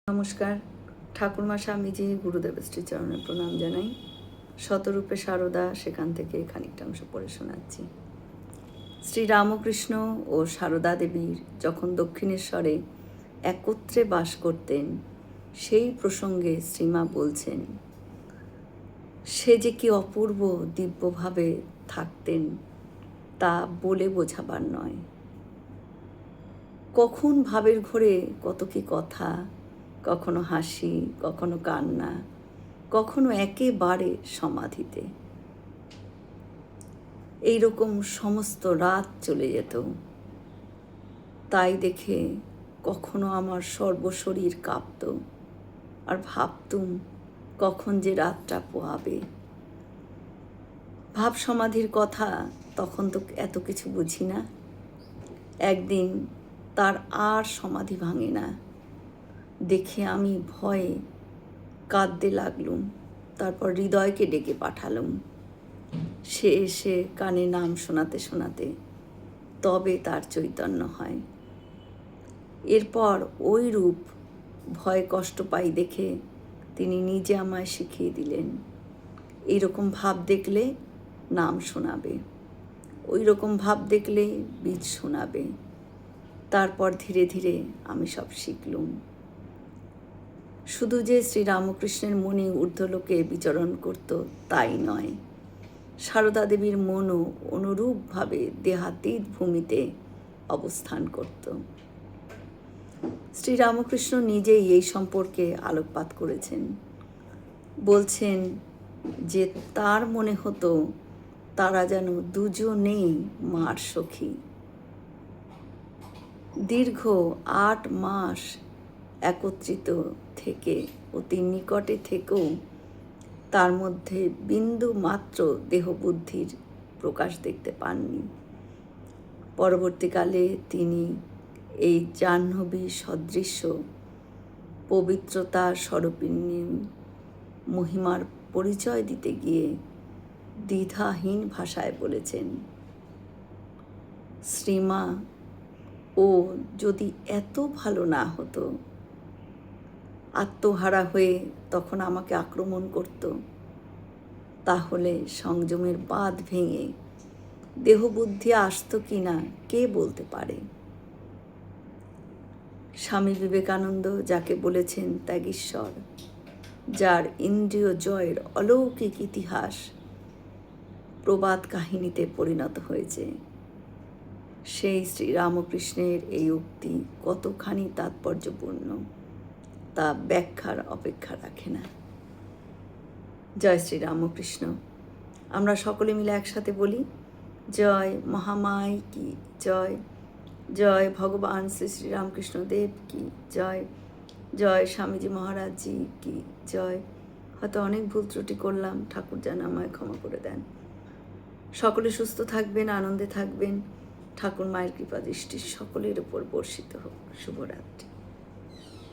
নমস্কার। ঠাকুরমা স্বামীজি গুরুদেবের শ্রীচরণে প্রণাম জানাই। শতরূপে সারদা, সেখান থেকে খানিকটা অংশ পড়ে শোনাচ্ছি। শ্রীরামকৃষ্ণ ও সারদা দেবীর যখন দক্ষিণেশ্বরে একত্রে বাস করতেন, সেই প্রসঙ্গে শ্রীমা বলছেন, সে যে কি অপূর্ব দিব্যভাবে থাকতেন তা বলে বোঝাবার নয়। কখন ভাবের ঘোরে কত কি কথা, কখনো হাসি, কখনো কান্না, কখনো একেবারে সমাধিতে। এইরকম সমস্ত রাত চলে যেত। তাই দেখে কখনো আমার সর্বশরীর কাঁপত, আর ভাবতুম কখন যে রাতটা পোহাবে। ভাব সমাধির কথা তখন তো এত কিছু বুঝি না। একদিন তার আর সমাধি ভাঙে না দেখে আমি ভয়ে কাঁদতে লাগলুম। তারপর হৃদয়কে ডেকে পাঠালুম। সে এসে কানে নাম শোনাতে শোনাতে তবে তার চৈতন্য হয়। এরপর ওই রূপ ভয় কষ্ট পাই দেখে তিনি নিজে আমায় শিখিয়ে দিলেন, এইরকম ভাব দেখলে নাম শোনাবে, ওই রকম ভাব দেখলে বীজ শোনাবে। তারপর ধীরে ধীরে আমি সব শিখলুম। শুধু যে শ্রীরামকৃষ্ণের মনে ঊর্ধ্বলোকে বিচরণ করত তাই নয়, সারদা দেবীর মনও অনুরূপভাবে দেহাতীত ভূমিতে অবস্থান করত। শ্রীরামকৃষ্ণ নিজেই এই সম্পর্কে আলোকপাত করেছেন। বলছেন যে তার মনে হতো তারা যেন দুজনেই মার সখী। দীর্ঘ 8 মাস একত্রিত থেকে অতি নিকটে থেকেও তার মধ্যে বিন্দু মাত্র দেহবুদ্ধির প্রকাশ দেখতে পাননি। পরবর্তীকালে তিনি এই জাহ্নবী সদৃশ্য পবিত্রতার স্বরূপিণী মহিমার পরিচয় দিতে গিয়ে দ্বিধাহীন ভাষায় বলেছেন, শ্রীমা ও যদি এত ভালো না হতো, আত্মহারা হয়ে তখন আমাকে আক্রমণ করত, তাহলে সংযমের বাঁধ ভেঙে দেহবুদ্ধি আসতো কিনা কে বলতে পারে। স্বামী বিবেকানন্দ যাকে বলেছেন ত্যাগীশ্বর, যার ইন্দ্রিয় জয়ের অলৌকিক ইতিহাস প্রবাদ কাহিনীতে পরিণত হয়েছে, সেই শ্রীরামকৃষ্ণের এই উক্তি কতখানি তাৎপর্যপূর্ণ তা ব্যাখ্যার অপেক্ষা রাখে না। জয় শ্রীরামকৃষ্ণ। আমরা সকলে মিলে একসাথে বলি, জয় মহামায় কি জয়, জয় ভগবান শ্রী শ্রীরামকৃষ্ণ দেব কি জয়, জয় স্বামীজি মহারাজজি কি জয়। হয়তো অনেক ভুল ত্রুটি করলাম, ঠাকুর যেন আমায় ক্ষমা করে দেন। সকলে সুস্থ থাকবেন, আনন্দে থাকবেন। ঠাকুর মায়ের কৃপা দৃষ্টি সকলের উপর বর্ষিত হোক। শুভরাত্রি।